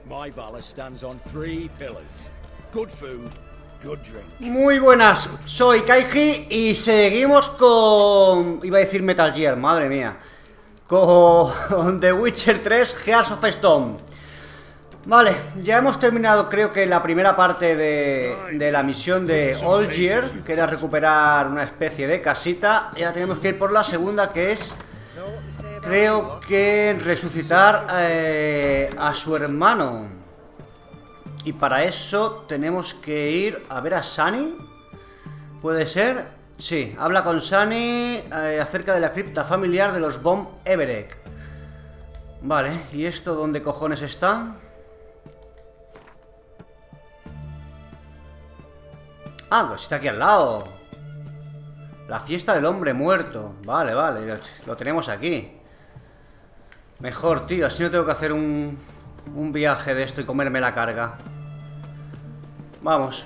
My valor stands on 3 pillars. Good food, good drink. Muy buenas, soy Kaiji y seguimos con... iba a decir Metal Gear, madre mía. Con The Witcher 3 Hearts of Stone. Vale, ya hemos terminado creo que la primera parte de la misión de Olgierd, que era recuperar una especie de casita. Y ahora tenemos que ir por la segunda, que es... creo que resucitar a su hermano. Y para eso tenemos que ir a ver a Sunny. ¿Puede ser? Sí, habla con Sunny acerca de la cripta familiar de los Von Everec. Vale, ¿y esto dónde cojones está? Ah, pues está aquí al lado. La fiesta del hombre muerto. Vale, vale, lo tenemos aquí. Mejor, tío, así no tengo que hacer un viaje de esto y comerme la carga. Vamos.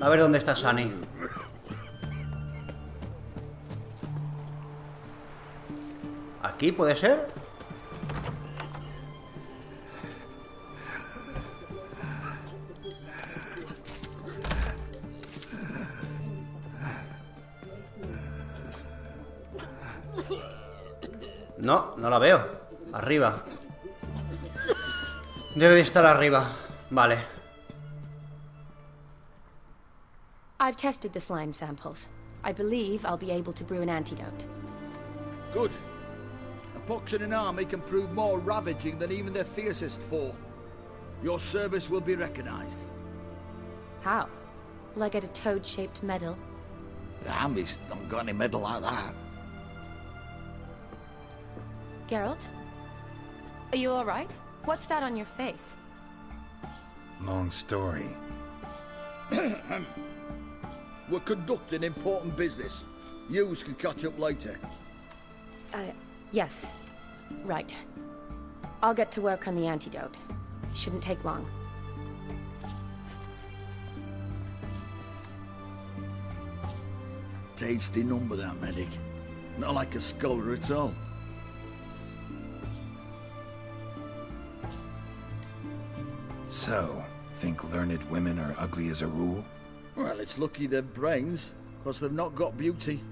A ver dónde está Sunny. ¿Aquí puede ser? No, no la veo. Arriba. Debe de estar arriba. Vale. I've tested the slime samples. I believe I'll be able to brew an antidote. Good. A pox in an army can prove more ravaging than even their fiercest foe. Your service will be recognized. How? Will I get a toad-shaped medal? The army's not got any medal like that. Geralt? Are you alright? What's that on your face? Long story. We're conducting important business. Yous can catch up later. Yes. Right. I'll get to work on the antidote. Shouldn't take long. Tasty number, that medic. Not like a scholar at all. So, think learned women are ugly as a rule? Well, it's lucky they've brains, because they've not got beauty.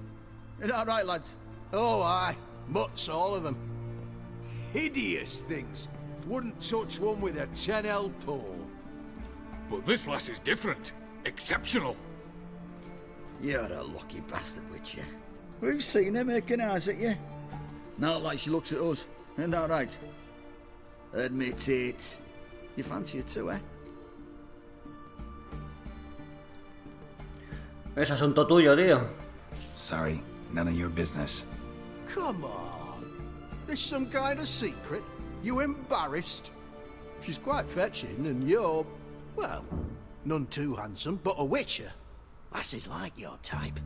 Is that right, lads? Oh, aye. Mutts, all of them. Hideous things. Wouldn't touch one with a 10L pole. But this lass is different. Exceptional. You're a lucky bastard, Witcher. We've seen her making eyes at you. Not like she looks at us. Isn't that right? Admit it. You fancy it too, eh? Es asunto tuyo, tío. Sorry, none of your business. Come on. This some kind of secret? You embarrassed? She's quite fetching, and you're, well, none too handsome, but a witcher. Lasses like your type.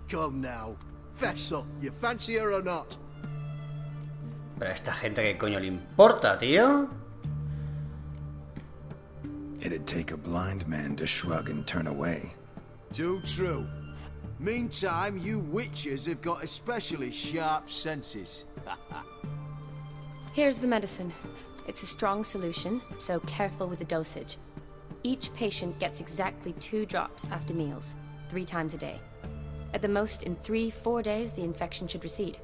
Come now, fess up. You fancy her or not? Pero a esta gente, ¿qué coño le importa, tío? It'd take a blind man to shrug and turn away. Too true. Meantime, you witches have got especially sharp senses. Here's the medicine. It's a strong solution, so careful with the dosage. Each patient gets exactly 2 drops after meals, 3 times a day. At the most, in 3-4 days, the infection should recede.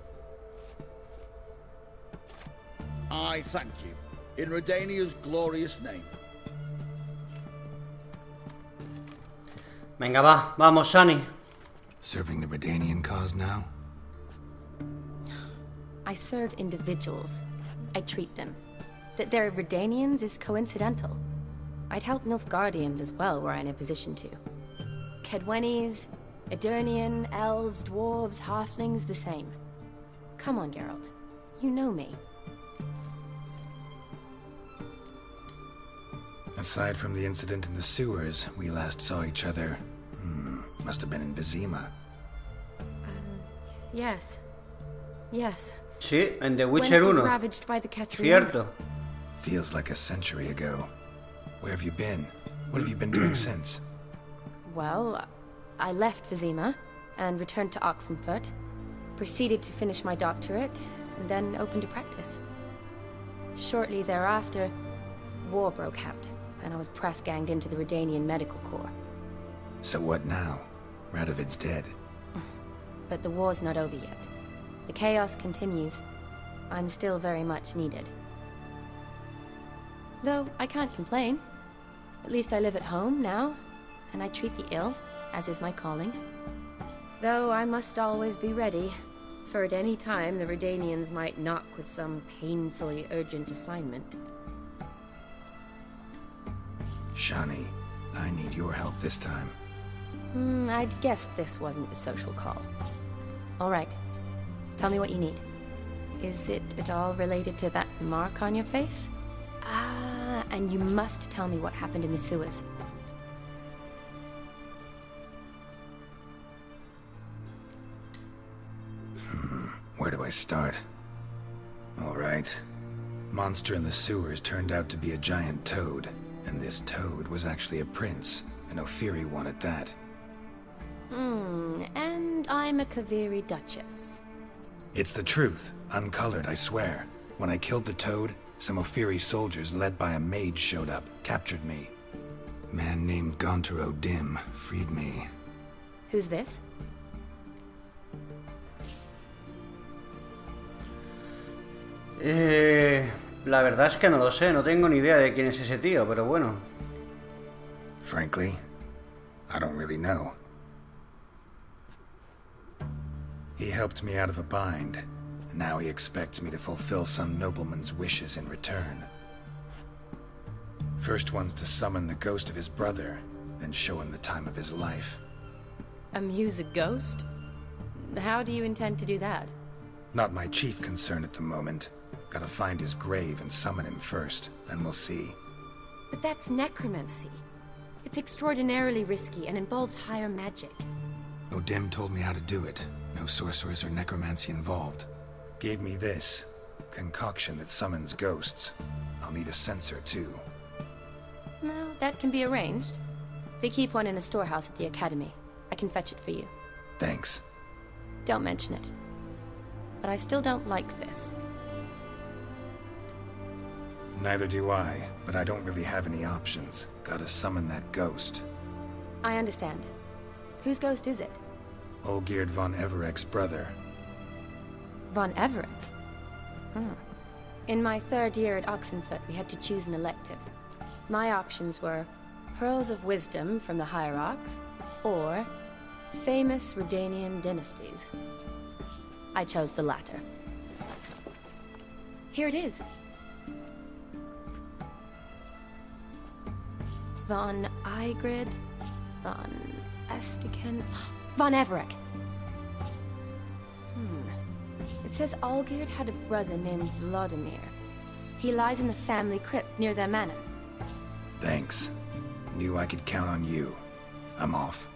I thank you. In Redania's glorious name. Venga, va, vamos, Sunny. Serving the Redanian cause now? I serve individuals. I treat them. That they're Redanians is coincidental. I'd help Nilfgaardians as well were I in a position to. Kedwenis, Edirnian, elves, dwarves, halflings, the same. Come on, Geralt. You know me. Aside from the incident in the sewers, we last saw each other... must have been in Vizima. Yes. Yes. Sí, en The When Witcher it was 1. ravaged by the Ketrine. Cierto. Feels like a century ago. Where have you been? What have you been doing since? Well, I left Vizima and returned to Oxenfurt. proceeded to finish my doctorate, and then opened a practice. Shortly thereafter, war broke out, and I was press-ganged into the Redanian Medical Corps. So what now? Radovid's dead. But the war's not over yet. The chaos continues. I'm still very much needed. Though I can't complain. At least I live at home now, and I treat the ill, as is my calling. Though I must always be ready, for at any time the Redanians might knock with some painfully urgent assignment. Shani, I need your help this time. I'd guess this wasn't a social call. All right. Tell me what you need. Is it at all related to that mark on your face? Ah, and you must tell me what happened in the sewers. Where do I start? All right. Monster in the sewers turned out to be a giant toad, and this toad was actually a prince, and Ophiri wanted that. And I'm a Kaviri Duchess. It's the truth, uncolored, I swear. When I killed the toad, some Ophiri soldiers led by a mage showed up, captured me. Man named Gontaro Dim freed me. Who's this? La verdad es que no lo sé, no tengo ni idea de quién es ese tío, pero bueno. Frankly, I don't really know. He helped me out of a bind, and now he expects me to fulfill some nobleman's wishes in return. First one's to summon the ghost of his brother, then show him the time of his life. Amuse a ghost? How do you intend to do that? Not my chief concern at the moment. Gotta find his grave and summon him first, then we'll see. But that's necromancy. It's extraordinarily risky and involves higher magic. Odim told me how to do it. No sorcerers or necromancy involved. Gave me this concoction that summons ghosts. I'll need a censer too. Well, that can be arranged. They keep one in a storehouse at the academy. I can fetch it for you. Thanks. Don't mention it. But I still don't like this. Neither do I, but I don't really have any options. Gotta summon that ghost. I understand. Whose ghost is it? Olgierd von Everek's brother. Von Everek? In my third year at Oxenfoot, we had to choose an elective. My options were Pearls of Wisdom from the Hierarchs, or Famous Redanian Dynasties. I chose the latter. Here it is. Von Igrid, Von Estiken, Von Everek. It says Olgierd had a brother named Vladimir. He lies in the family crypt near their manor. Thanks. Knew I could count on you. I'm off.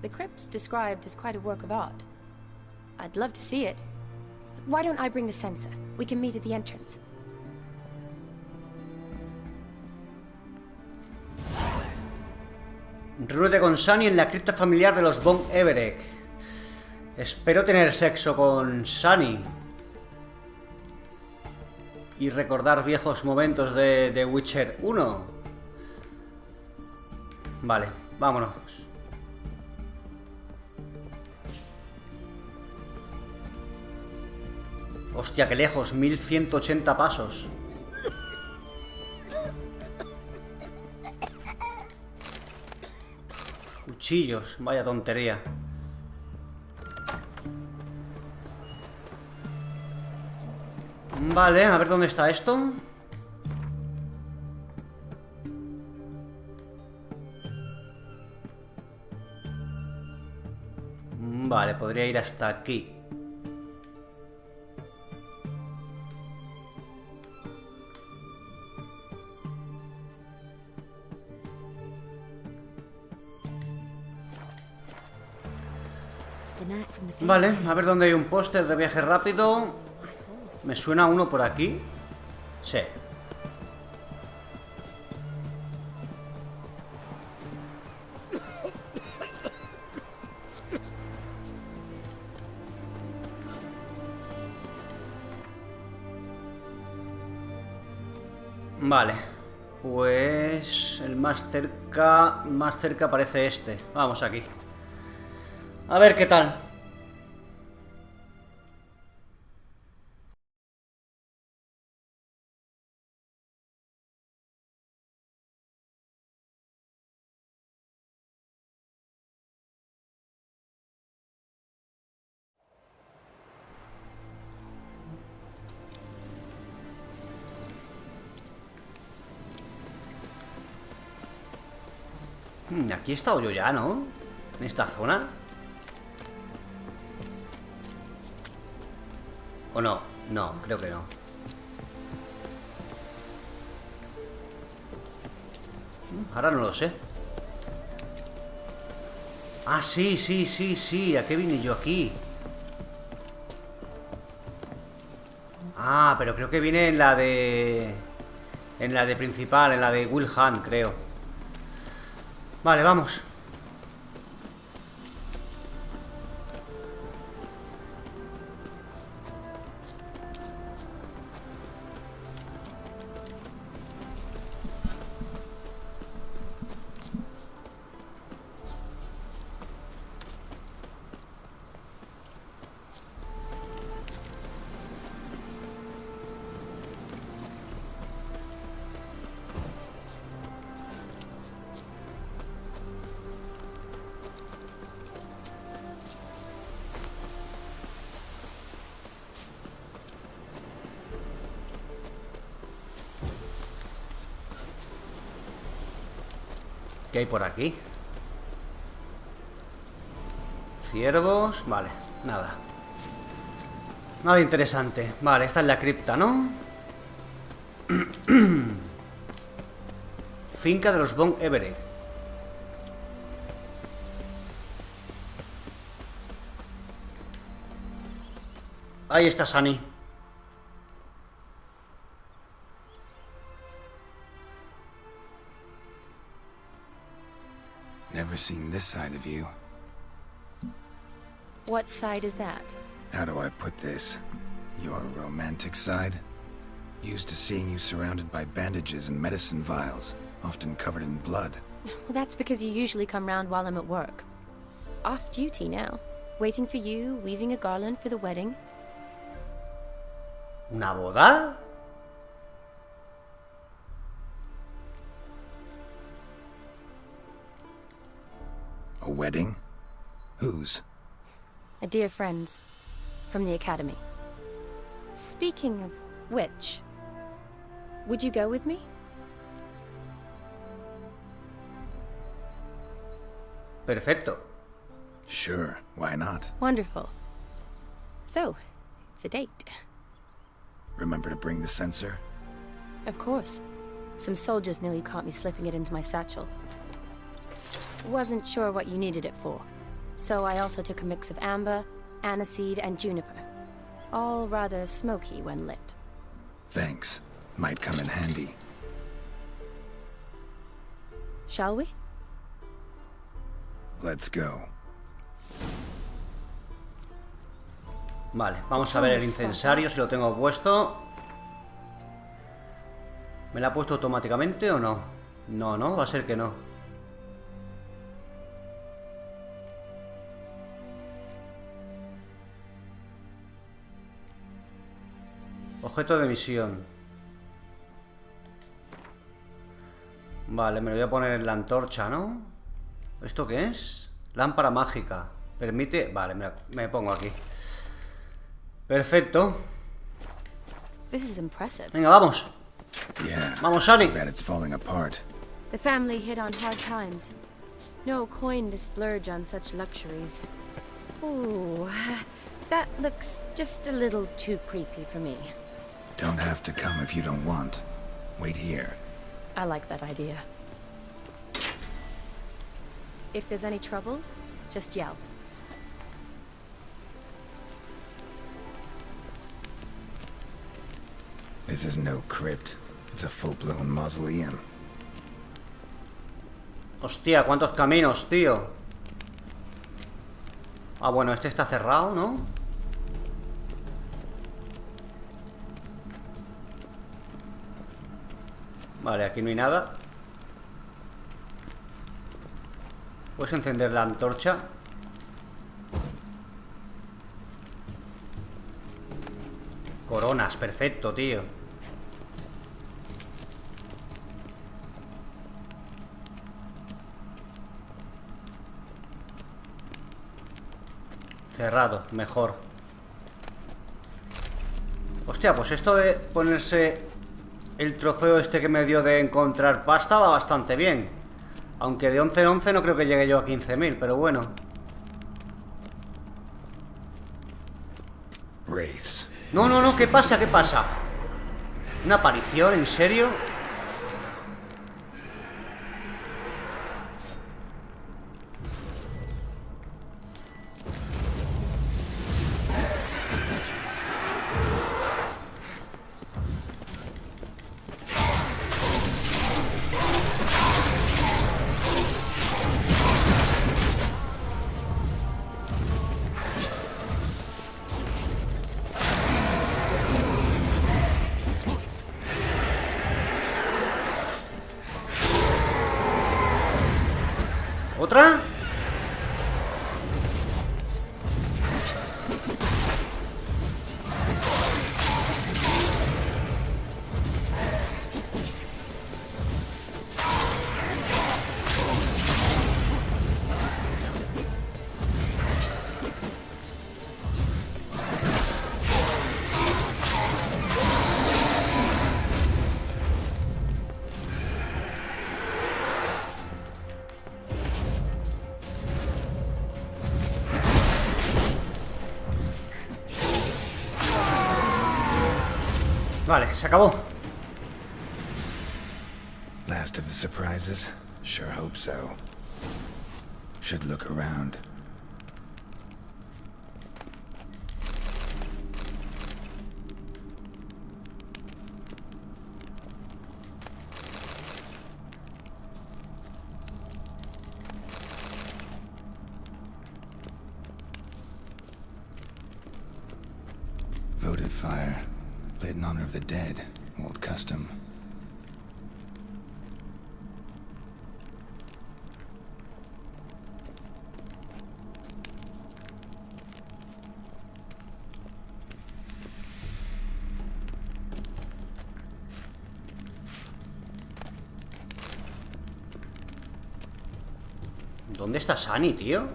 The crypt's described as quite a work of art. I'd love to see it. Why don't I bring the censer? We can meet at the entrance. Reúnete con Sunny en la cripta familiar de los von Everek. Espero tener sexo con Sunny. Y recordar viejos momentos de The Witcher 1. Vale, vámonos. Hostia, qué lejos, 1180 pasos. Cuchillos, vaya tontería. Vale, a ver dónde está esto. Vale, podría ir hasta aquí. Vale, a ver dónde hay un póster de viaje rápido. ¿Me suena uno por aquí? Sí. Vale. Pues el más cerca parece este. Vamos aquí. A ver qué tal. Aquí he estado yo ya, ¿no? En esta zona. ¿O no? No, creo que no. Ahora no lo sé. Ah, sí. ¿A qué vine yo aquí? Ah, pero creo que vine en la de... En la de principal, en la de Will Hunt, creo. Vale, vamos. ¿Qué hay por aquí? Ciervos... Vale, nada. Nada interesante. Vale, esta es la cripta, ¿no? Finca de los Von Everett. Ahí está Sunny. Never seen this side of you. What side is that? How do I put this? Your romantic side? Used to seeing you surrounded by bandages and medicine vials, often covered in blood. Well, that's because you usually come round while I'm at work. Off duty now. Waiting for you, weaving a garland for the wedding. ¿Una boda? A wedding? Whose? A dear friend's. From the academy. Speaking of which, would you go with me? Perfecto. Sure, why not? Wonderful. So, it's a date. Remember to bring the sensor? Of course. Some soldiers nearly caught me slipping it into my satchel. Wasn't sure what you needed it for, so I also took a mix of amber, aniseed, and juniper. All rather smoky when lit. Thanks. Might come in handy. Shall we? Let's go. Vale, vamos a ver el incensario, si lo tengo puesto. ¿Me la ha puesto automáticamente o no? No, va a ser que no. Objeto de misión. Vale, me lo voy a poner en la antorcha, ¿no? ¿Esto qué es? Lámpara mágica. Permite... Vale, me pongo aquí. Perfecto. This is impressive. Venga, vamos. Yeah. Vamos, Sunny. Too bad it's falling apart. The family hit on hard times. No coin to splurge on such luxuries. Ooh, that looks just a little too creepy for me. Don't have to come if you don't want. Wait here. I like that idea. If there's any trouble, just yell. This is no crypt. It's a full-blown mausoleum. Hostia, cuántos caminos, tío. Ah, bueno, este está cerrado, ¿no? Vale, aquí no hay nada. ¿Puedes encender la antorcha? Coronas, perfecto, tío. Cerrado, mejor. Hostia, pues esto de ponerse el trofeo este que me dio de encontrar pasta va bastante bien. Aunque de 11 en 11 no creo que llegue yo a 15.000, pero bueno. Wraiths. No, no, no, ¿qué pasa? ¿Qué pasa? ¿Una aparición? ¿En serio? ¿Otra? Vale, se acabó. Last of the surprises? Sure hope so. Should look around. Votive fire. Lit in honor of the dead. Old custom. ¿Dónde está Sunny, tío?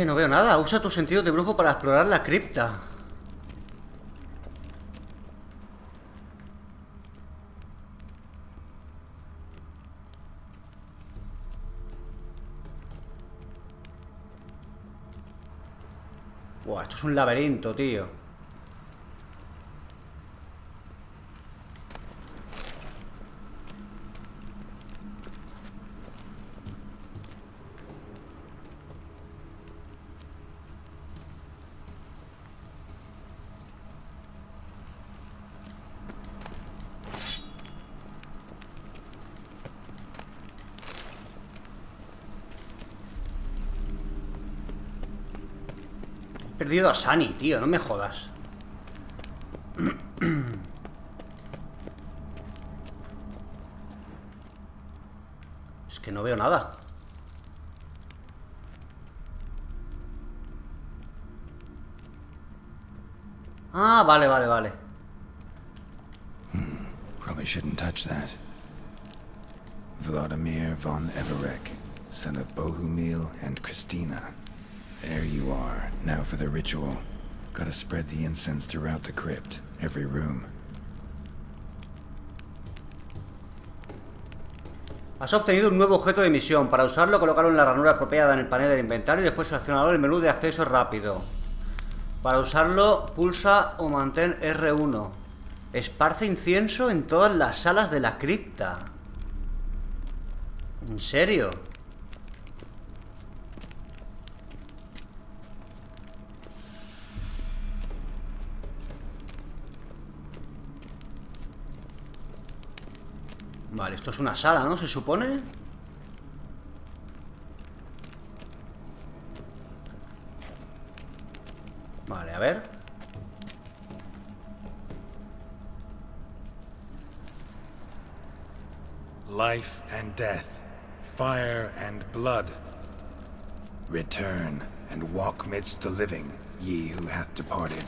No veo nada. Usa tu sentido de brujo para explorar la cripta. Buah, esto es un laberinto, tío. He perdido a Sunny, tío, no me jodas. Es que no veo nada. Ah, vale, vale, vale. Probably shouldn't touch that. Vladimir von Everek, son of Bohumil and Christina. There you are. Now for the ritual. Gotta spread the incense throughout the crypt, every room. Has obtenido un nuevo objeto de misión. Para usarlo, colócalo en la ranura apropiada en el panel del inventario y después seleccionalo en el menú de acceso rápido. Para usarlo, pulsa o mantén R1. Esparce incienso en todas las salas de la cripta. ¿En serio? Vale, esto es una sala, ¿no? ¿Se supone? Vale, a ver. Life and death, fire and blood. Return and walk midst the living, ye who hath departed.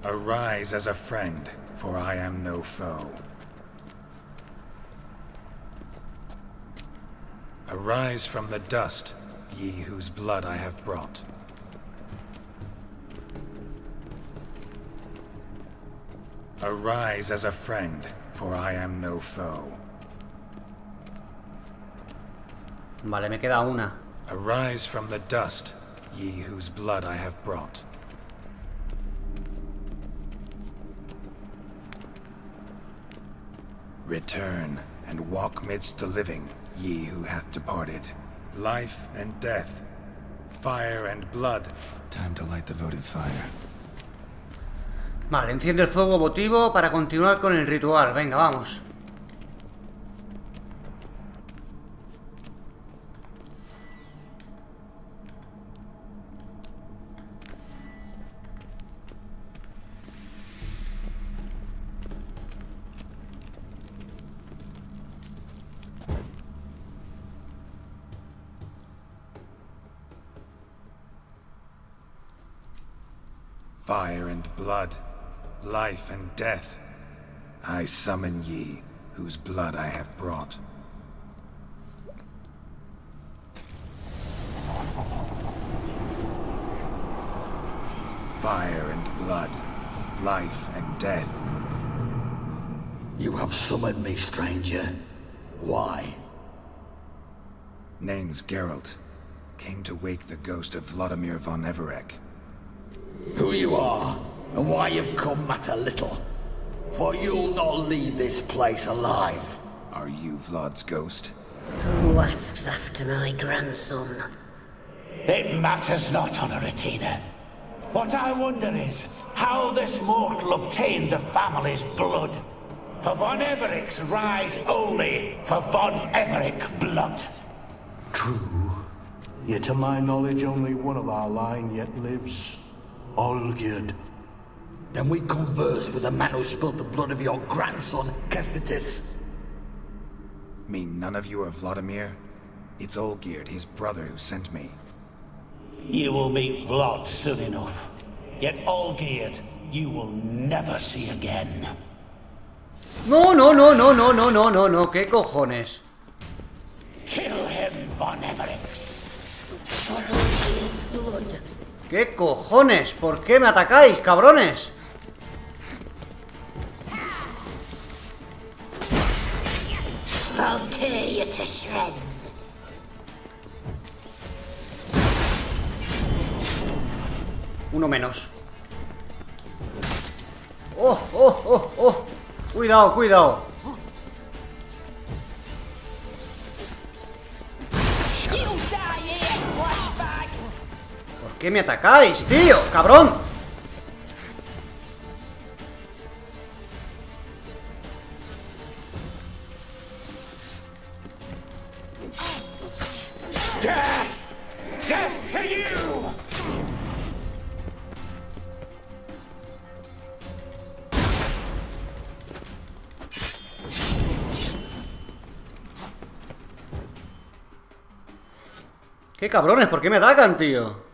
Arise as a friend, for I am no foe. Arise from the dust, ye whose blood I have brought. Arise as a friend, for I am no foe. Vale, me queda una. Arise from the dust, ye whose blood I have brought. Return and walk midst the living, ye who hath departed. Life and death, fire and blood. Time to light the votive fire. Vale, enciende el fuego votivo para continuar con el ritual. Venga, vamos. Fire and blood, life and death. I summon ye, whose blood I have brought. Fire and blood, life and death. You have summoned me, stranger. Why? Name's Geralt. Came to wake the ghost of Vladimir von Everec. Who you are, and why you've come matter little. For you'll not leave this place alive. Are you Vlad's ghost? Who asks after my grandson? It matters not, Honoratina. What I wonder is how this mortal obtained the family's blood. For von Everic's rise only for von Everec blood. True. Yet to my knowledge, only one of our line yet lives. Olgierd. Then we converse with the man who spilled the blood of your grandson, Kestitis. Mean none of you are Vladimir? It's Olgierd, his brother, who sent me. You will meet Vlad soon enough. Yet Olgierd, you will never see again. No, no, no, no, no, no, no, no, no, ¿qué cojones? Kill him, von Everix. For Olgierd's blood. ¿Qué cojones? ¿Por qué me atacáis, cabrones? I'll tear you to shreds. Uno menos. ¡Oh, oh, oh, oh! Cuidado, cuidado. ¿Por qué me atacáis, tío? ¡Cabrón! Death! Death to you! ¡Qué cabrones! ¿Por qué me atacan, tío?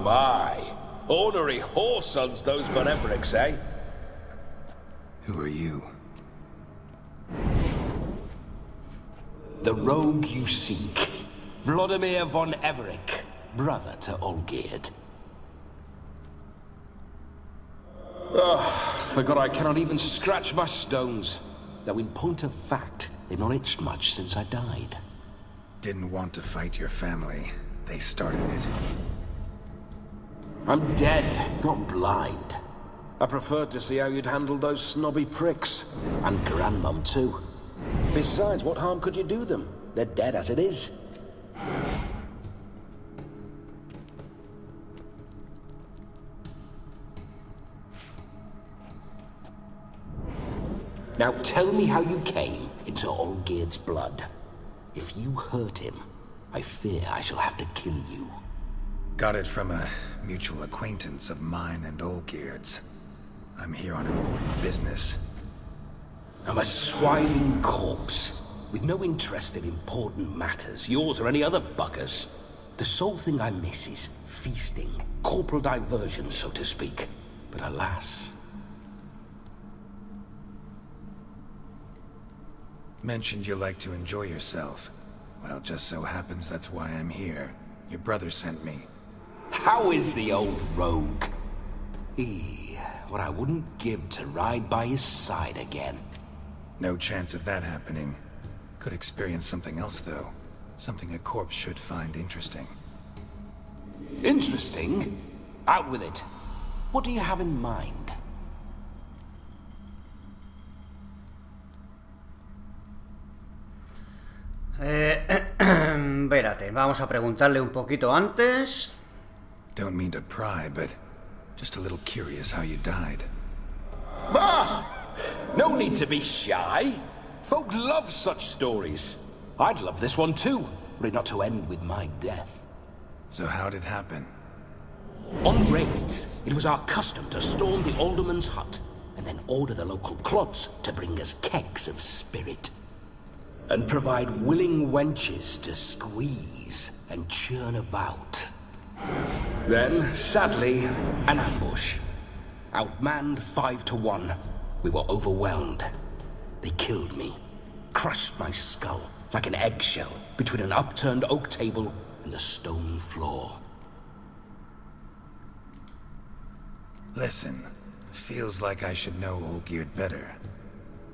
My. Ornery whoresons, those von Evericks, eh? Who are you? The rogue you seek. Vladimir von Everec. brother to Olgierd. Forgot I cannot even scratch my stones. Though in point of fact, they've not itched much since I died. Didn't want to fight your family. They started it. I'm dead, not blind. I preferred to see how you'd handled those snobby pricks. And Grandmum, too. Besides, what harm could you do them? They're dead as it is. Now tell me how you came into Olgierd's blood. If you hurt him, I fear I shall have to kill you. Got it from a mutual acquaintance of mine and Olgierd's. I'm here on important business. I'm a swiving corpse, with no interest in important matters, yours or any other buggers. The sole thing I miss is feasting, corporal diversion, so to speak. But alas... Mentioned you like to enjoy yourself. Well, just so happens that's why I'm here. Your brother sent me. How is the old rogue? What I wouldn't give to ride by his side again. No chance of that happening. Could experience something else, though. Something a corpse should find interesting. Interesting? Out with it. What do you have in mind? Espérate, vamos a preguntarle un poquito antes. Don't mean to pry, but just a little curious how you died. Ah! No need to be shy. Folk love such stories. I'd love this one too, were it not to end with my death. So how'd it happen? On raids, it was our custom to storm the alderman's hut, and then order the local clods to bring us kegs of spirit. And provide willing wenches to squeeze and churn about. Then, sadly, an ambush. Outmanned 5 to 1, we were overwhelmed. They killed me, crushed my skull like an eggshell between an upturned oak table and the stone floor. Listen, feels like I should know Olgierd better.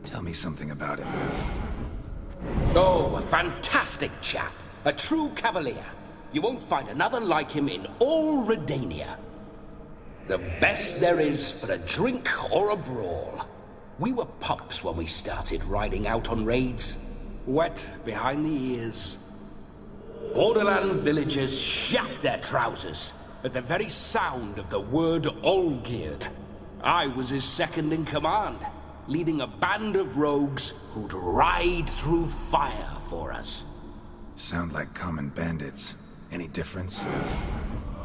Tell me something about him. Oh, a fantastic chap. A true cavalier. You won't find another like him in all Redania. The best there is for a drink or a brawl. We were pups when we started riding out on raids. Wet behind the ears. Borderland villagers shat their trousers at the very sound of the word Olgierd. I was his second in command, leading a band of rogues who'd ride through fire for us. Sound like common bandits. Any difference?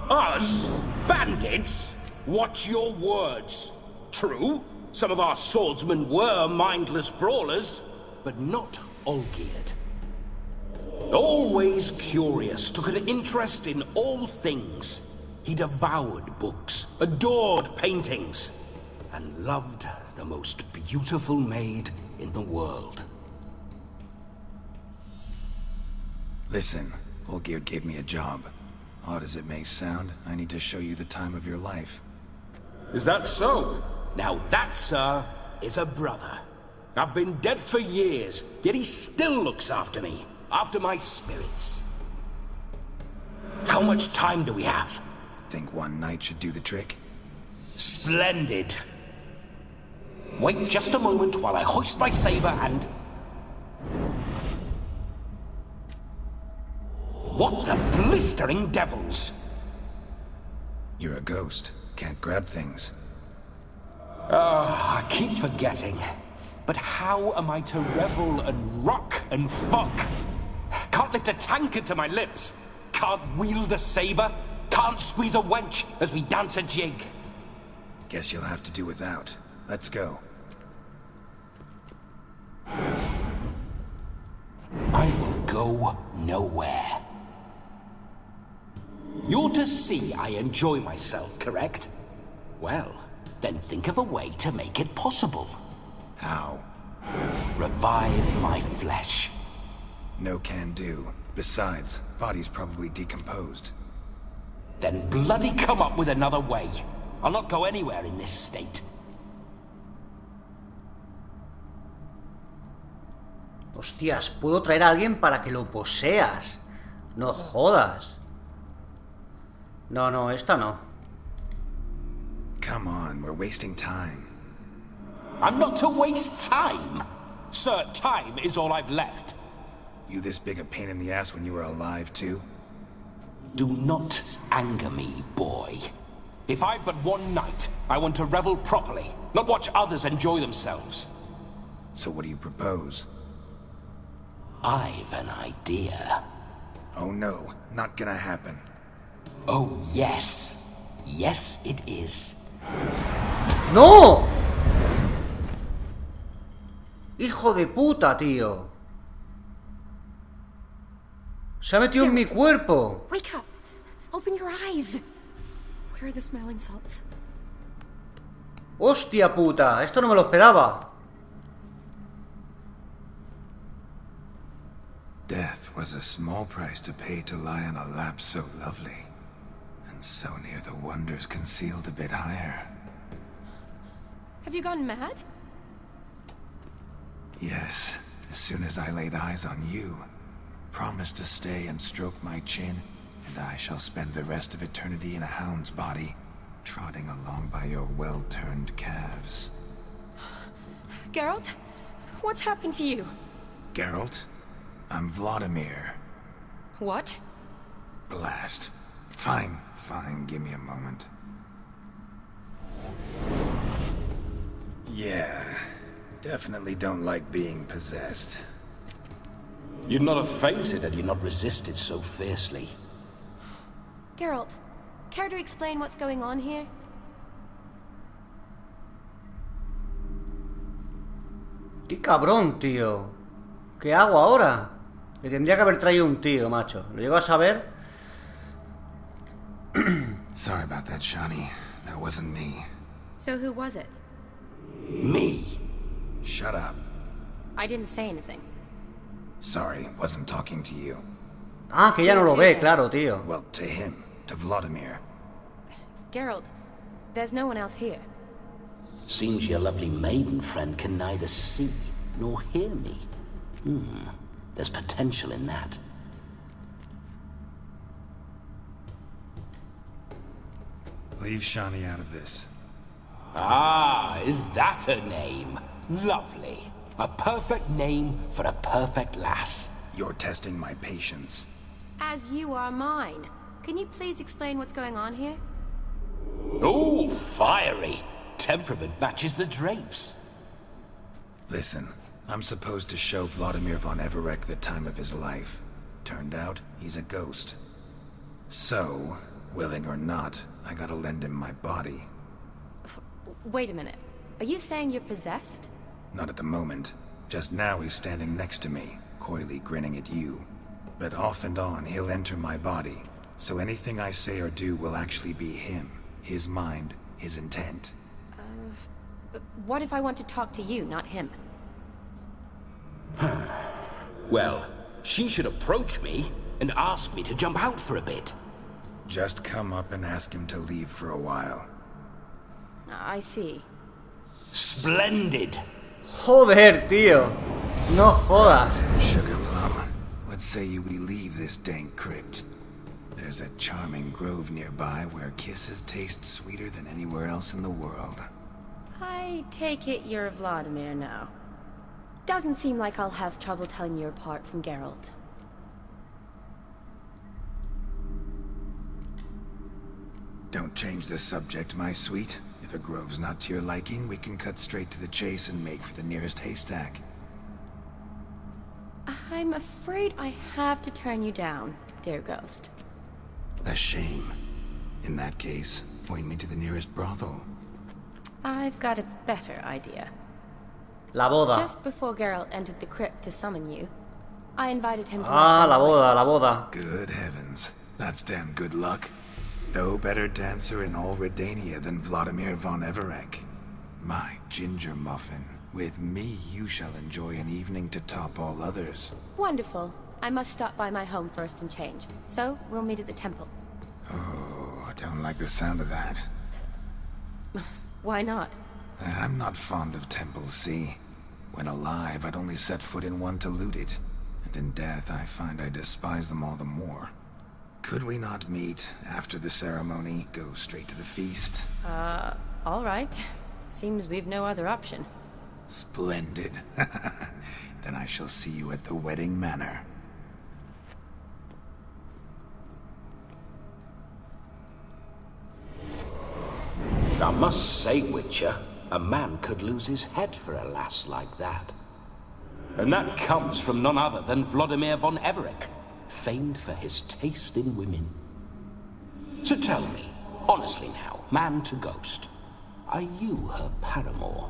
Us? Bandits? Watch your words. True, some of our swordsmen were mindless brawlers, but not Olgierd. Always curious, took an interest in all things. He devoured books, adored paintings, and loved the most beautiful maid in the world. Listen, Olgierd gave me a job. Odd as it may sound, I need to show you the time of your life. Is that so? Now that, sir, is a brother. I've been dead for years, yet he still looks after me, after my spirits. How much time do we have? Think one night should do the trick? Splendid. Wait just a moment while I hoist my saber and... What the blistering devils? You're a ghost. Can't grab things. I keep forgetting. But how am I to revel and rock and fuck? Can't lift a tankard to my lips. Can't wield a saber. Can't squeeze a wench as we dance a jig. Guess you'll have to do without. Let's go. I will go nowhere. You're to see I enjoy myself, correct? Well, then think of a way to make it possible. How? Revive my flesh. No can do. Besides, body's probably decomposed. Then bloody come up with another way. I'll not go anywhere in this state. Hostias, puedo traer a alguien para que lo poseas. No jodas. No, esta no. Come on, we're wasting time. I'm not to waste time. Sir, time is all I've left. You this big a pain in the ass when you were alive, too? Do not anger me, boy. If I've but one night, I want to revel properly, not watch others enjoy themselves. So what do you propose? I've an idea. Oh no, not gonna happen. Oh, yes. Yes, it is. ¡No! ¡Hijo de puta, tío! Se ha metido en mi cuerpo. Wake up! Open your eyes! Where are the smelling salts? ¡Hostia puta! Esto no me lo esperaba. Death was a small price to pay to lie on a lap so lovely, and so near the wonders concealed a bit higher. Have you gone mad? Yes, as soon as I laid eyes on you, promise to stay and stroke my chin, and I shall spend the rest of eternity in a hound's body, trotting along by your well-turned calves. Geralt? What's happened to you? Geralt? I'm Vladimir. What? Blast. Fine, give me a moment. Yeah, definitely don't like being possessed. You'd not have fainted had you not resisted so fiercely. Geralt, care to explain what's going on here? ¡Qué cabrón, tío! ¿Qué hago ahora? Le tendría que haber traído un tío, macho. ¿Lo llego a saber? Sorry about that, Shani. That wasn't me. So who was it? Me? Shut up. I didn't say anything. Sorry, wasn't talking to you. Ah, que ya no lo ve, claro, tío. Well, to him. To Vladimir. Geralt, there's no one else here. Seems your lovely maiden friend can neither see nor hear me. There's potential in that. Leave Shani out of this. Ah, is that her name? Lovely. A perfect name for a perfect lass. You're testing my patience. As you are mine. Can you please explain what's going on here? Oh, fiery. Temperament matches the drapes. Listen, I'm supposed to show Vladimir von Everec the time of his life. Turned out, he's a ghost. So, willing or not, I gotta lend him my body. Wait a minute. Are you saying you're possessed? Not at the moment. Just now he's standing next to me, coyly grinning at you. But off and on, he'll enter my body. So anything I say or do will actually be him. His mind, his intent. What if I want to talk to you, not him? Well, she should approach me and ask me to jump out for a bit. Just come up and ask him to leave for a while. I see. Splendid. Joder, tío. No jodas. Sugar Plum, what say you we leave this dank crypt? There's a charming grove nearby where kisses taste sweeter than anywhere else in the world. I take it you're Vladimir now. Doesn't seem like I'll have trouble telling you apart from Geralt. Don't change the subject, my sweet. If a grove's not to your liking, we can cut straight to the chase and make for the nearest haystack. I'm afraid I have to turn you down, dear ghost. A shame. In that case, point me to the nearest brothel. I've got a better idea. La boda. Just before Geralt entered the crypt to summon you, I invited him to Ah, my la friend's boda, wedding. la boda. Good heavens. That's damn good luck. No better dancer in all Redania than Vladimir von Everec. My ginger muffin. With me, you shall enjoy an evening to top all others. Wonderful. I must stop by my home first and change. So, we'll meet at the temple. Oh, Don't like the sound of that. Why not? I'm not fond of temples, see? When alive, I'd only set foot in one to loot it. And in death, I find I despise them all the more. Could we not meet after the ceremony, go straight to the feast? All right. Seems we've no other option. Splendid. Then I shall see you at the wedding manor. I must say, Witcher, a man could lose his head for a lass like that. And that comes from none other than Vladimir von Everec, famed for his taste in women. So tell me, honestly now, man to ghost, are you her paramour?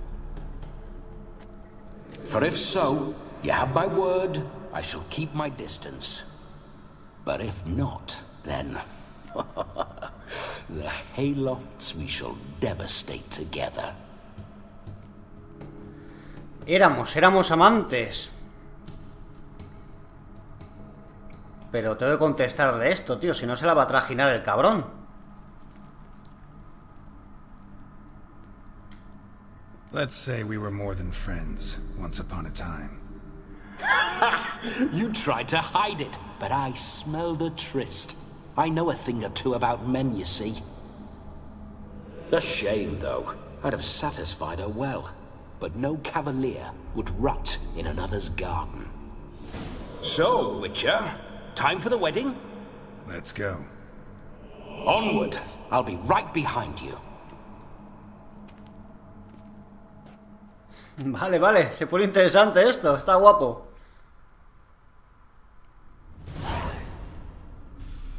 For if so, you have my word, I shall keep my distance. But if not, then... the Haylofts we shall devastate together. Éramos amantes. Pero tengo que contestar de esto, tío, si no se la va a trajinar el cabrón. Let's say we were more than friends, once upon a time. You tried to hide it, but I smelled a tryst. I know a thing or two about men, you see. A shame, though. I'd have satisfied her well. But no cavalier would rot in another's garden. So, Witcher, time for the wedding? Let's go. Onward. I'll be right behind you. Vale, vale, se pone interesante esto, está guapo.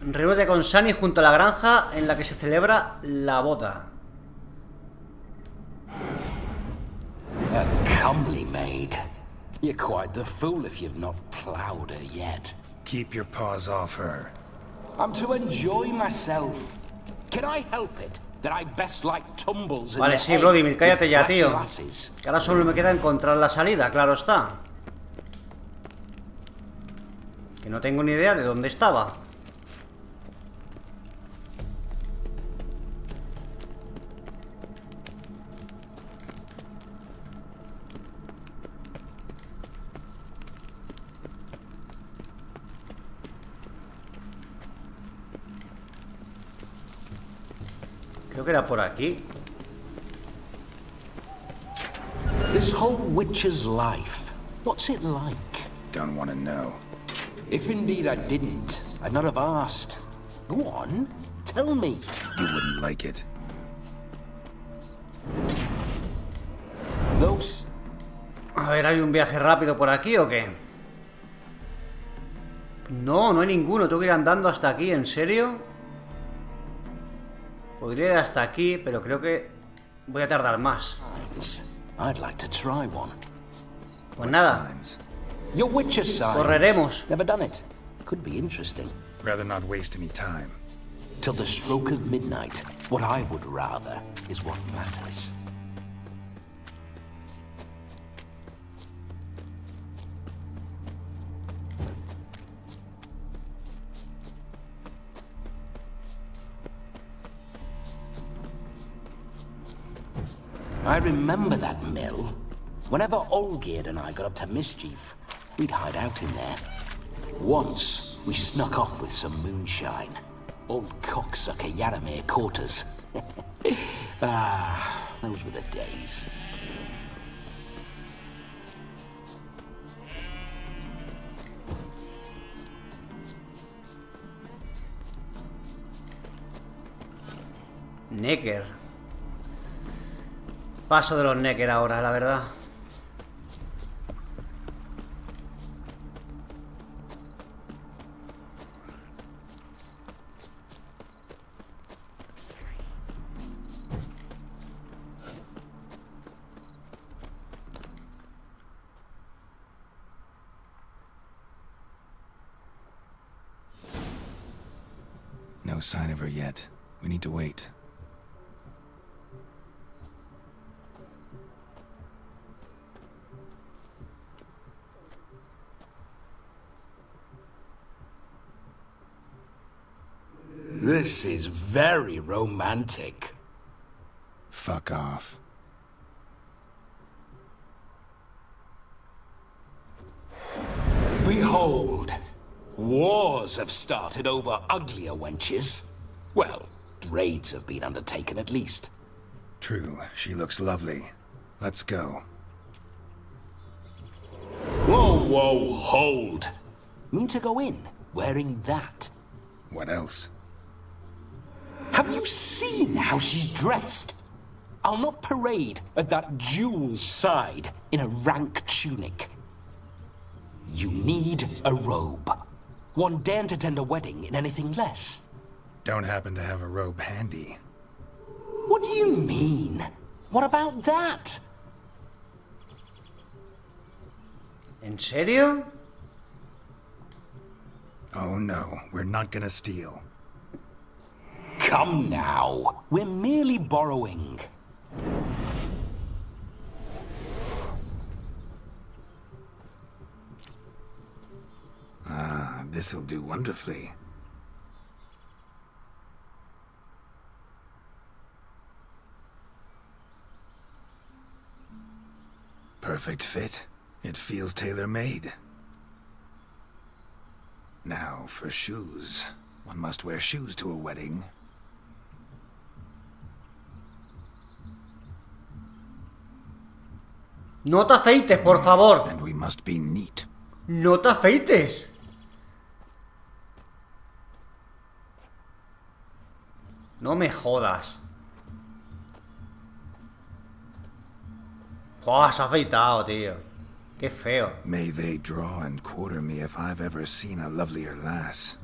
Reúnete con Sunny junto a la granja en la que se celebra la boda. A comely maid. You're quite the fool if you've not ploughed her yet. Keep your paws off her. I'm to enjoy myself. Can I help it that I best like tumbles in Vale, the sí, hay Vladimir, cállate with ya, flashy tío. lasses? Que ahora solo me queda encontrar la salida, claro está. Que no tengo ni idea de dónde estaba. Creo que era por aquí. This whole witcher's life, what's it like? Don't want to know. If indeed I didn't, I'd not have asked. Go on, tell me. You wouldn't like it. Those... A ver, ¿hay un viaje rápido por aquí o qué? No, no hay ninguno. Tengo que ir andando hasta aquí, ¿en serio? Podría ir hasta aquí, pero creo que voy a tardar más. I'd like to try one. Pues nada, Your witcher signs. correremos. Never done it. Could be interesting. Rather not waste any time. Till the stroke of midnight, what I would rather is what matters. I remember that mill. Whenever Olgierd and I got up to mischief, we'd hide out in there. Once, we snuck off with some moonshine. Old cocksucker Yaramir caught us. Those were the days. Necker. Paso de los Necker ahora, la verdad. No sign of her yet. We need to wait. This is very romantic. Fuck off. Behold, wars have started over uglier wenches. Well, raids have been undertaken at least. True, she looks lovely. Let's go. Whoa, whoa, hold. Mean to go in, wearing that? What else? Have you seen how she's dressed? I'll not parade at that jewel's side in a rank tunic. You need a robe. One daren't attend a wedding in anything less. Don't happen to have a robe handy. What do you mean? What about that? ¿En serio? Oh no, we're not gonna steal. Come now, we're merely borrowing. Ah, this'll do wonderfully. Perfect fit. It feels tailor-made. Now, for shoes. One must wear shoes to a wedding. No te afeites, por favor. And we must be neat. No te afeites. No me jodas. ¡Buah, se ha afeitado, tío! ¡Qué feo! May they draw and quarter me if I've ever seen a lovelier lass.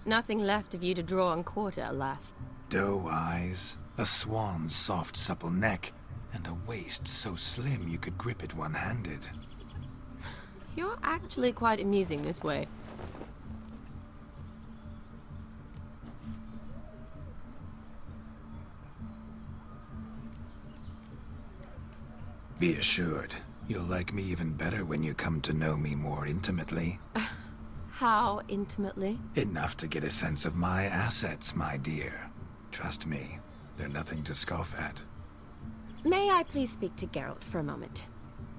Nothing left of you to draw and quarter, alas. Doe eyes, a swan's soft supple neck, and a waist so slim you could grip it one-handed. You're actually quite amusing this way. Be assured, you'll like me even better when you come to know me more intimately. How intimately? Enough to get a sense of my assets, my dear. Trust me, they're nothing to scoff at. May I please speak to Geralt for a moment?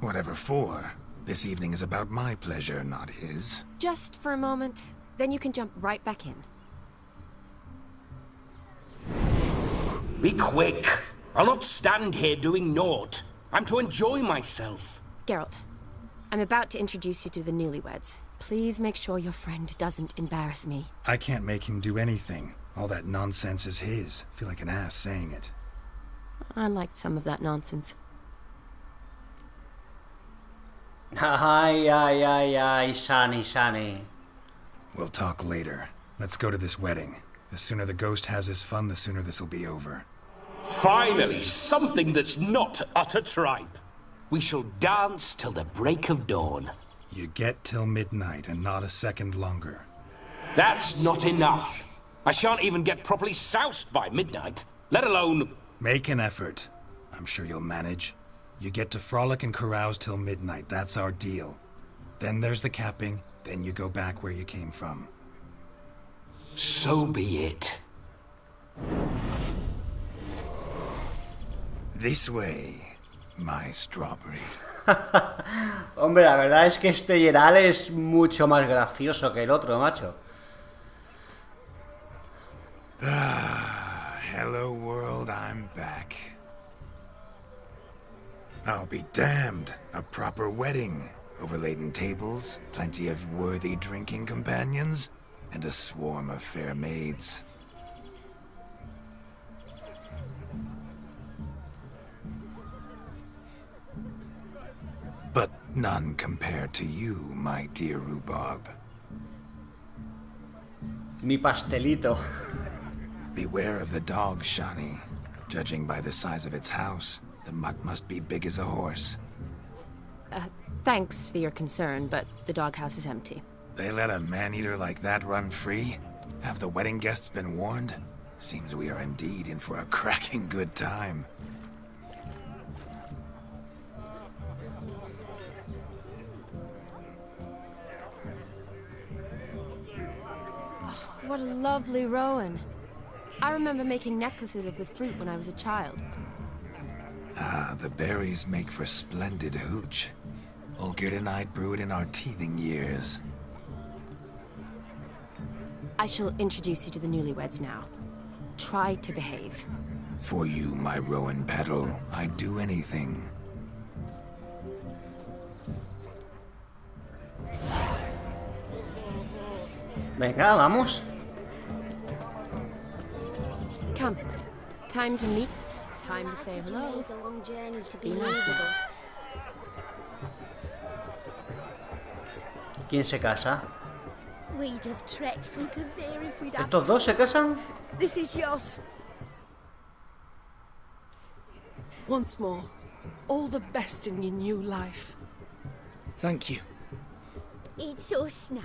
Whatever for. This evening is about my pleasure, not his. Just for a moment, then you can jump right back in. Be quick. I'll not stand here doing naught. I'm to enjoy myself. Geralt, I'm about to introduce you to the newlyweds. Please make sure your friend doesn't embarrass me. I can't make him do anything. All that nonsense is his. I feel like an ass saying it. I liked some of that nonsense. Ay, ay, ay, ay, Sunny, Sunny. We'll talk later. Let's go to this wedding. The sooner the ghost has his fun, the sooner this'll be over. Finally, something that's not utter tripe. We shall dance till the break of dawn. You get till midnight and not a second longer. That's not enough. I shan't even get properly soused by midnight, let alone... Make an effort. I'm sure you'll manage. You get to frolic and carouse till midnight, that's our deal. Then there's the capping, then you go back where you came from. So be it. This way, my strawberry. Hombre, la verdad es que este Geralt es mucho más gracioso que el otro, macho. Hello world, I'm back. I'll be damned. A proper wedding. Overladen tables, plenty of worthy drinking companions, and a swarm of fair maids. But none compared to you, my dear rhubarb. Mi pastelito. Beware of the dog, Shani. Judging by the size of its house, the mutt must be big as a horse. Thanks for your concern, but the doghouse is empty. They let a man-eater like that run free? Have the wedding guests been warned? Seems we are indeed in for a cracking good time. What a lovely Rowan. I remember making necklaces of the fruit when I was a child. Ah, the berries make for splendid hooch. Olgerd and I brewed in our teething years. I shall introduce you to the newlyweds now. Try to behave. For you, my rowan petal, I'd do anything. Venga, vamos. Come. Time to meet. Time to say hello. The long journey to Be be nice with now. us. ¿Quién se casa? We'd have trekked from Kavir if we'd had ¿Estos dos se casan? This is yours. Once more, all the best in your new life. Thank you. It's us now.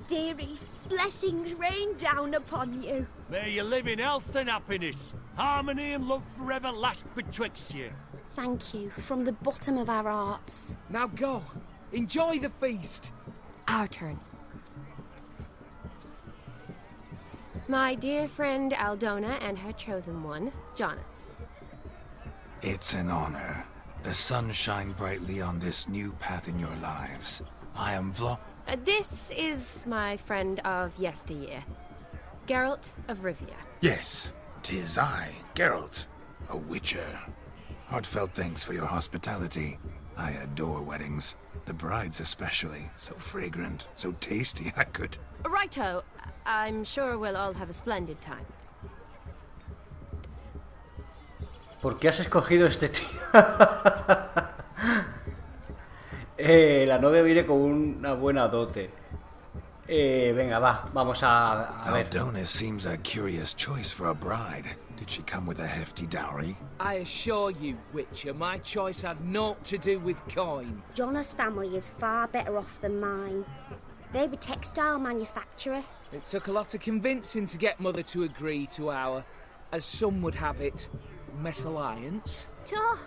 Dearies, blessings rain down upon you. May you live in health and happiness. Harmony and love forever last betwixt you. Thank you from the bottom of our hearts. Now go. Enjoy the feast. Our turn. My dear friend Aldona and her chosen one, Jonas. It's an honor. The sun shine brightly on this new path in your lives. I am This is my friend of yesteryear, Geralt of Rivia. Yes, 'tis I, Geralt, a witcher. Heartfelt thanks for your hospitality. I adore weddings. The brides especially. So fragrant, so tasty, I could... Righto. I'm sure we'll all have a splendid time. ¿Por qué has escogido este tío? La novia viene con una buena dote. Venga, va, vamos a ver. Aldona seems a curious choice for a bride. Did she come with a hefty dowry? I assure you, Witcher, my choice had naught to do with coin. Jonas' family is far better off than mine. They're a textile manufacturer. It took a lot of convincing to get Mother to agree to our, as some would have it, mesalliance. Oh,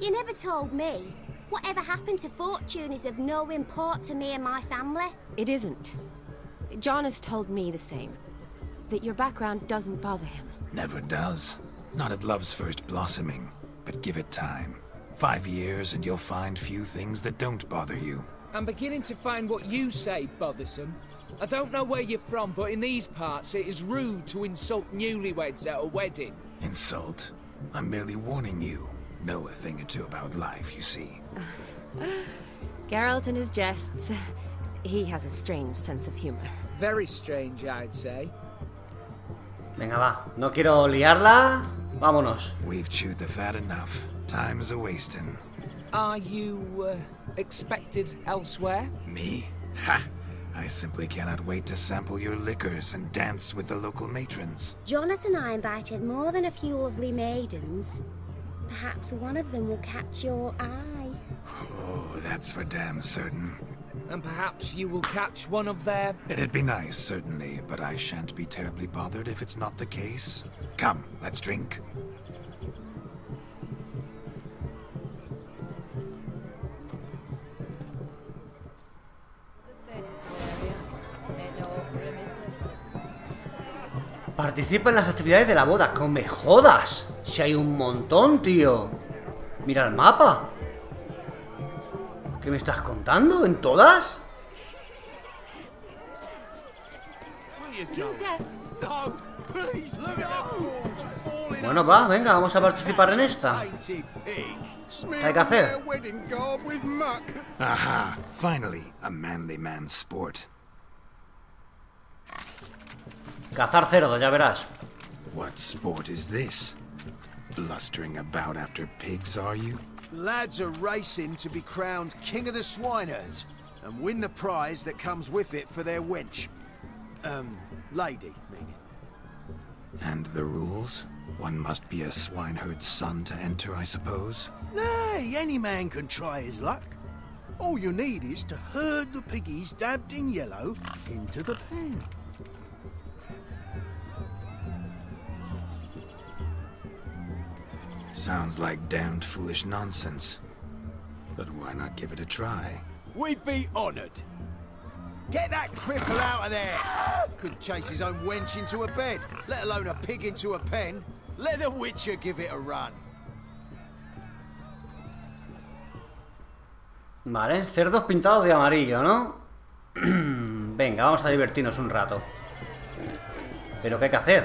you never told me. Whatever happened to fortune is of no import to me and my family. It isn't. Jonas told me the same. That your background doesn't bother him. Never does. Not at love's first blossoming. But give it time. 5 years and you'll find few things that don't bother you. I'm beginning to find what you say bothersome. I don't know where you're from, but in these parts it is rude to insult newlyweds at a wedding. Insult? I'm merely warning you. Know a thing or two about life, you see. Geralt and his jests. He has a strange sense of humor. Very strange, I'd say. Venga, va. No quiero liarla. Vámonos. We've chewed the fat enough. Time's a-wasting. Are you, expected elsewhere? Me? Ha! I simply cannot wait to sample your liquors and dance with the local matrons. Jonas and I invited more than a few lovely maidens. Perhaps one of them will catch your eye. Oh, that's for damn certain. And perhaps you will catch one of their... It'd be nice, certainly, but I shan't be terribly bothered if it's not the case. Come, let's drink. Participa en las actividades de la boda. ¡Que me jodas! Si hay un montón, tío. Mira el mapa. ¿Qué me estás contando? ¿En todas? Bueno, va, venga, vamos a participar en esta. ¿Qué hay que hacer? Aha! Finally, a manly man's sport. Cazar cerdos, ya verás. What sport is this? Blustering about after pigs, are you? Lads are racing to be crowned King of the Swineherds and win the prize that comes with it for their wench. Lady, meaning. And the rules? One must be a swineherd's son to enter, I suppose? Nay, any man can try his luck. All you need is to herd the piggies dabbed in yellow into the pen. Sounds like damned foolish nonsense. But why not give it a try? We'd be honored. Get that cripple out of there! Couldn't chase his own wench into a bed, let alone a pig into a pen. Let the Witcher give it a run. Vale, cerdos pintados de amarillo, ¿no? Venga, vamos a divertirnos un rato. ¿Pero qué hay que hacer?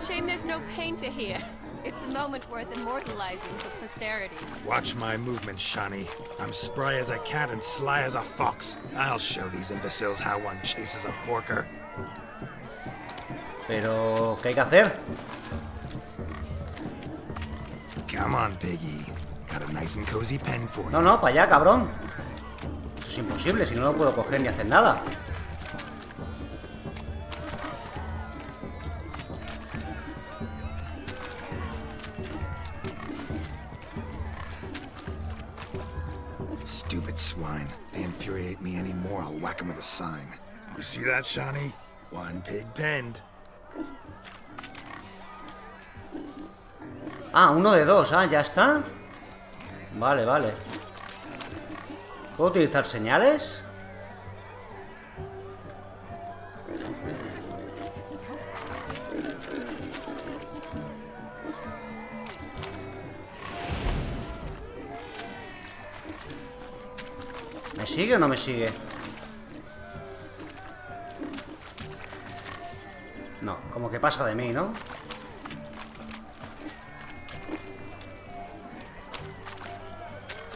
Shame there's no painter here. It's a moment worth immortalizing for posterity. Watch my movements, Shani. I'm spry as a cat and sly as a fox. I'll show these imbeciles how one chases a porker. ¿Pero qué hay que hacer? Come on, piggy. Got a nice and cozy pen for you. No, no, para allá, cabrón. Esto es imposible, si no lo puedo coger ni hacer nada. Stupid swine. They infuriate me anymore, I'll whack him with a sign. You see that, Shani? One pig penned. Ah, uno de dos, ah, ya está. Vale, vale. ¿Puedo utilizar señales? ¿Me sigue o no me sigue? No, como que pasa de mí, ¿no?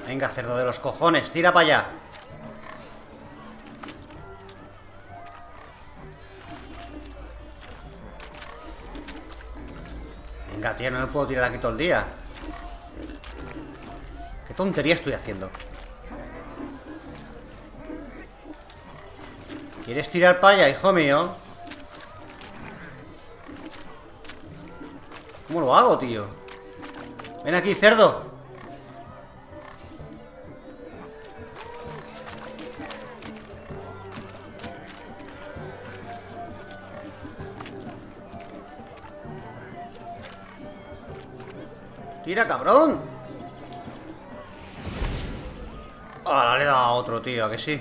Venga, cerdo de los cojones, tira para allá. Venga, tío, no me puedo tirar aquí todo el día. ¿Qué tontería estoy haciendo? ¿Quieres tirar para allá, hijo mío? ¿Cómo lo hago, tío? Ven aquí, cerdo. ¡Tira, cabrón! Ah, le he dado a otro, tío, ¿a que sí?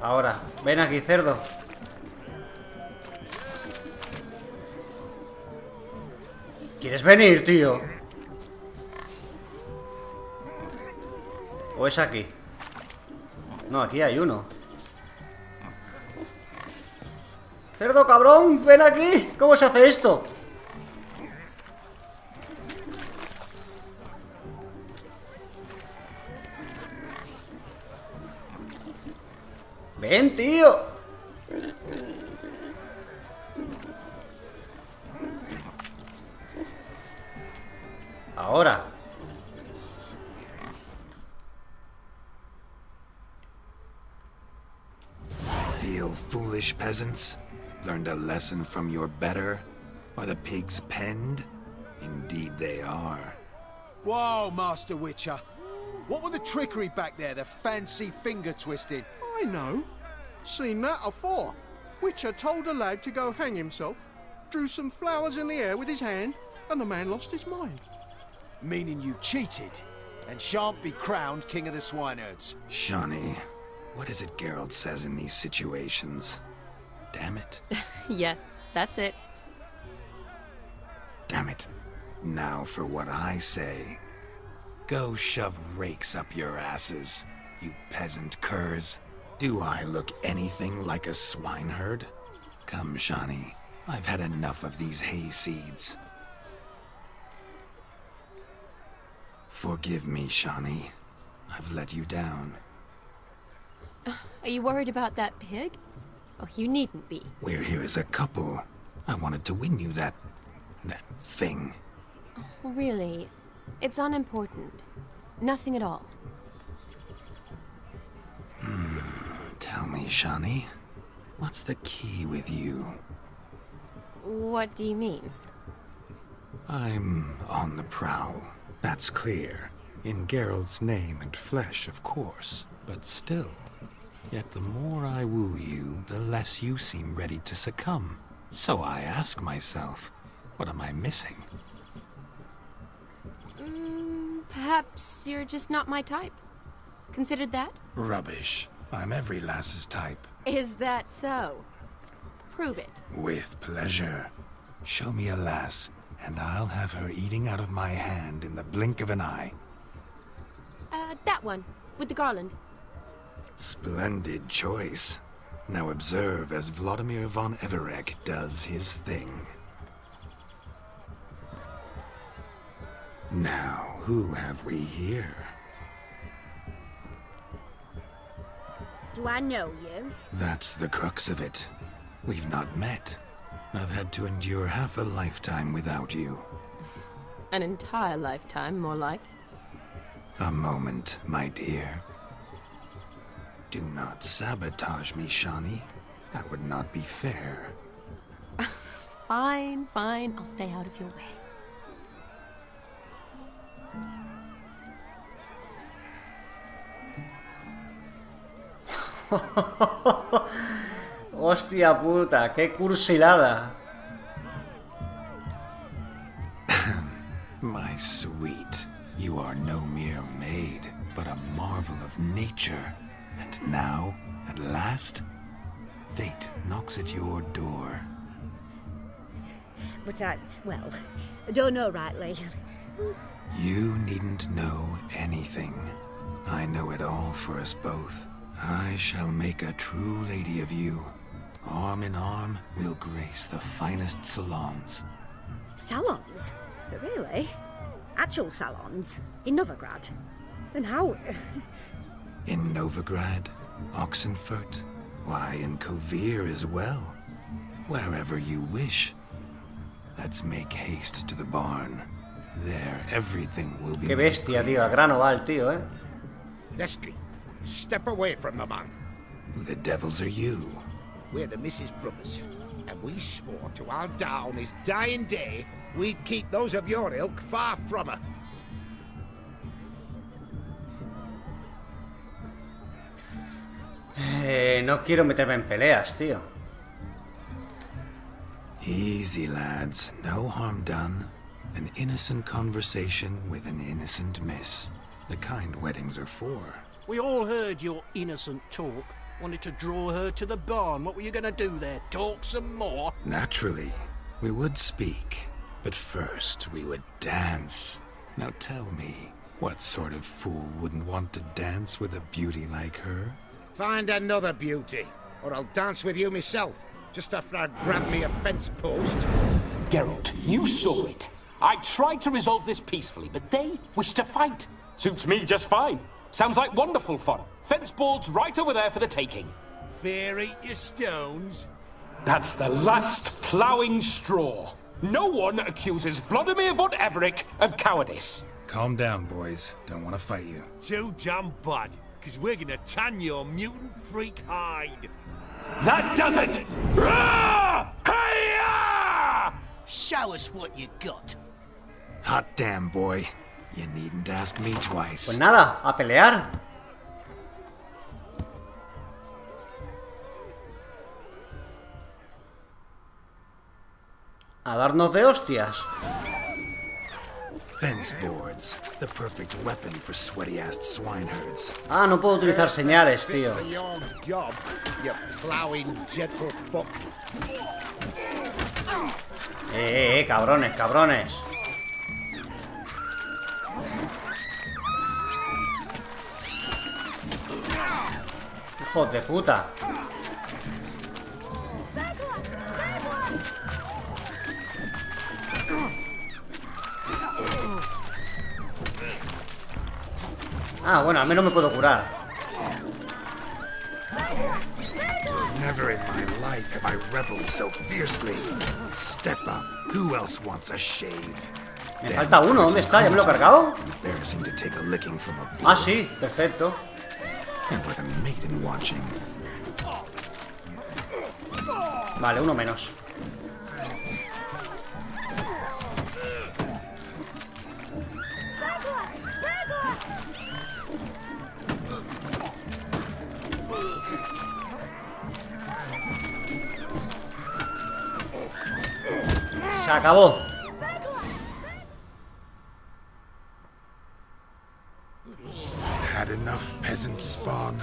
Ahora, ven aquí, cerdo. ¿Quieres venir, tío? ¿O es aquí? No, aquí hay uno. ¡Cerdo, cabrón! ¡Ven aquí! ¿Cómo se hace esto? ¡Ven, tío! Ahora. Feel foolish, peasants? Learned a lesson from your better? Are the pigs penned? Indeed they are. Whoa, Master Witcher. What were the trickery back there, the fancy finger twisting? I know. Seen that afore. Witcher told a lad to go hang himself, drew some flowers in the air with his hand, and the man lost his mind. Meaning you cheated, and shan't be crowned King of the Swineherds. Shani, what is it Geralt says in these situations? Damn it. Yes, that's it. Damn it. Now for what I say. Go shove rakes up your asses, you peasant curs. Do I look anything like a swineherd? Come, Shani. I've had enough of these hay seeds. Forgive me, Shani. I've let you down. Are you worried about that pig? Oh, you needn't be. We're here as a couple. I wanted to win you that thing. Really? It's unimportant. Nothing at all. Tell me, Shani, what's the key with you? What do you mean? I'm on the prowl. That's clear. In Geralt's name and flesh, of course. But still. Yet the more I woo you, the less you seem ready to succumb. So I ask myself, what am I missing? Perhaps you're just not my type. Considered that? Rubbish. I'm every lass's type. Is that so? Prove it. With pleasure. Show me a lass, and I'll have her eating out of my hand in the blink of an eye. That one, with the garland. Splendid choice. Now observe as Vladimir von Everec does his thing. Now, who have we here? Do I know you? That's the crux of it. We've not met. I've had to endure half a lifetime without you. An entire lifetime, more like. A moment, my dear. Do not sabotage me, Shani. That would not be fair. Fine, fine. I'll stay out of your way. Hostia puta, qué cursilada. My sweet, you are no mere maid, but a marvel of nature. And now, at last, fate knocks at your door. But I don't know rightly. You needn't know anything. I know it all for us both. I shall make a true lady of you. Arm in arm, we'll grace the finest salons. Salons? Really? Actual salons? In Novigrad? And how? In Novigrad, Oxenfurt, why, in Kovir as well. Wherever you wish. Let's make haste to the barn. There, everything will be. Qué bestia, tío. Al grano va el tío, eh. Leslie, step away from the man. Who the devils are you? We're the Mrs. Brothers, and we swore to our down his dying day we'd keep those of your ilk far from her. No quiero meterme en peleas, tío. Easy, lads. No harm done. An innocent conversation with an innocent miss. The kind weddings are for. We all heard your innocent talk. Wanted to draw her to the barn. What were you gonna do there? Talk some more? Naturally. We would speak. But first, we would dance. Now tell me, what sort of fool wouldn't want to dance with a beauty like her? Find another beauty, or I'll dance with you myself, just after I grab me a fence post. Geralt, you saw it. I tried to resolve this peacefully, but they wish to fight. Suits me just fine. Sounds like wonderful fun. Fence boards right over there for the taking. Fear eat your stones. That's the last ploughing straw. No one accuses Vladimir von Everec of cowardice. Calm down, boys. Don't want to fight you. Too damn bad, because we're gonna tan your mutant freak hide. That does it! Rah! Hi-ya! Show us what you got. Hot damn, boy. You needn't ask me twice. Pues nada, a pelear. A darnos de hostias. Fence boards, the perfect weapon for sweaty-assed swineherds. Ah, no puedo utilizar señales, tío. For your job, you ploughing gentle fuck. Cabrones, cabrones. Hijos de puta. Ah, bueno, al menos me puedo curar. Never in my life have I reveled so fiercely. Step up. Who else wants a shave? Me falta uno, ¿dónde está? ¿Ya me lo he cargado? Embarrassing to take a licking from a Ah, sí, perfecto. And with a maiden watching. Vale, uno menos. Se acabó. Had enough, peasant spawn?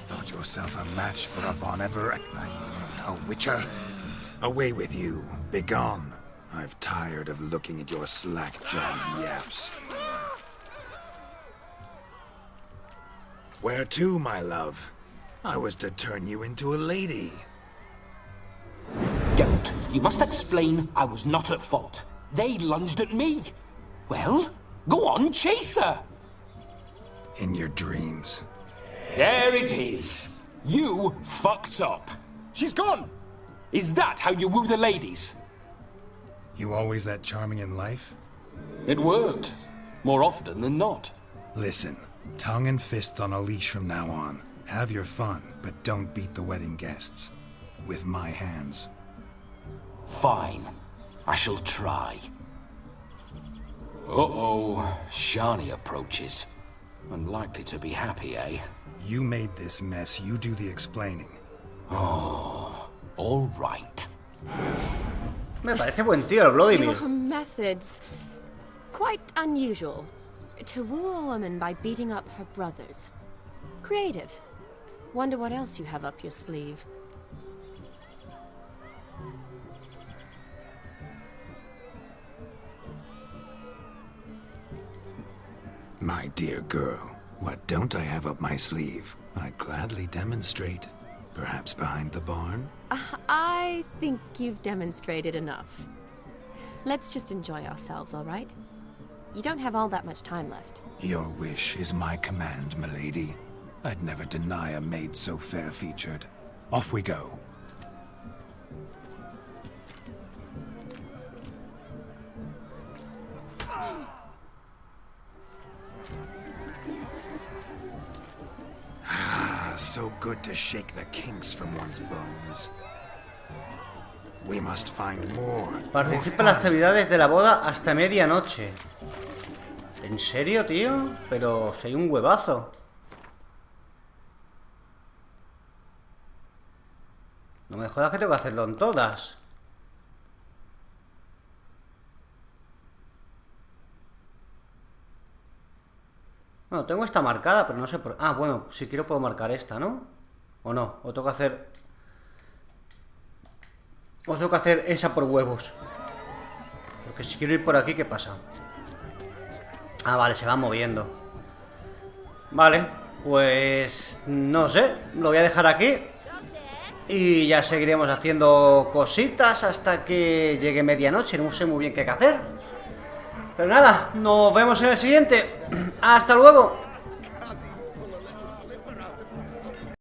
Thought yourself a match for a Von Everett? A Witcher? Away with you. Begone. I've tired of looking at your slack-jawed yaps. Where to, my love? I was to turn you into a lady. Geralt, you must explain I was not at fault. They lunged at me. Well, go on, chase her. In your dreams. There it is. You fucked up. She's gone. Is that how you woo the ladies? You always that charming in life? It worked. More often than not. Listen, tongue and fists on a leash from now on. Have your fun, but don't beat the wedding guests. With my hands. Fine. I shall try. Uh-oh. Shani approaches. Unlikely to be happy, eh? You made this mess. You do the explaining. Oh, all right. Me parece buen tío el Vladimir. Your methods quite unusual. To woo a woman by beating up her brothers. Creative. Wonder what else you have up your sleeve. My dear girl, what don't I have up my sleeve? I'd gladly demonstrate. Perhaps behind the barn? I think you've demonstrated enough. Let's just enjoy ourselves, all right? You don't have all that much time left. Your wish is my command, milady. I'd never deny a maid so fair-featured. Off we go. So good to shake the kinks from one's bones. We must find more. Participa en las actividades de la boda hasta medianoche. ¿En serio, tío? Pero soy un huevazo. No me jodas que tengo que hacerlo en todas. Bueno, tengo esta marcada, pero no sé por... Ah, bueno, si quiero puedo marcar esta, ¿no? ¿O no? ¿O tengo que hacer... O tengo que hacer esa por huevos? Porque si quiero ir por aquí, ¿qué pasa? Ah, vale, se va moviendo. Vale, pues... No sé, lo voy a dejar aquí. Y ya seguiremos haciendo cositas hasta que llegue medianoche. No sé muy bien qué hacer. Pero nada, nos vemos en el siguiente. ¡Hasta luego!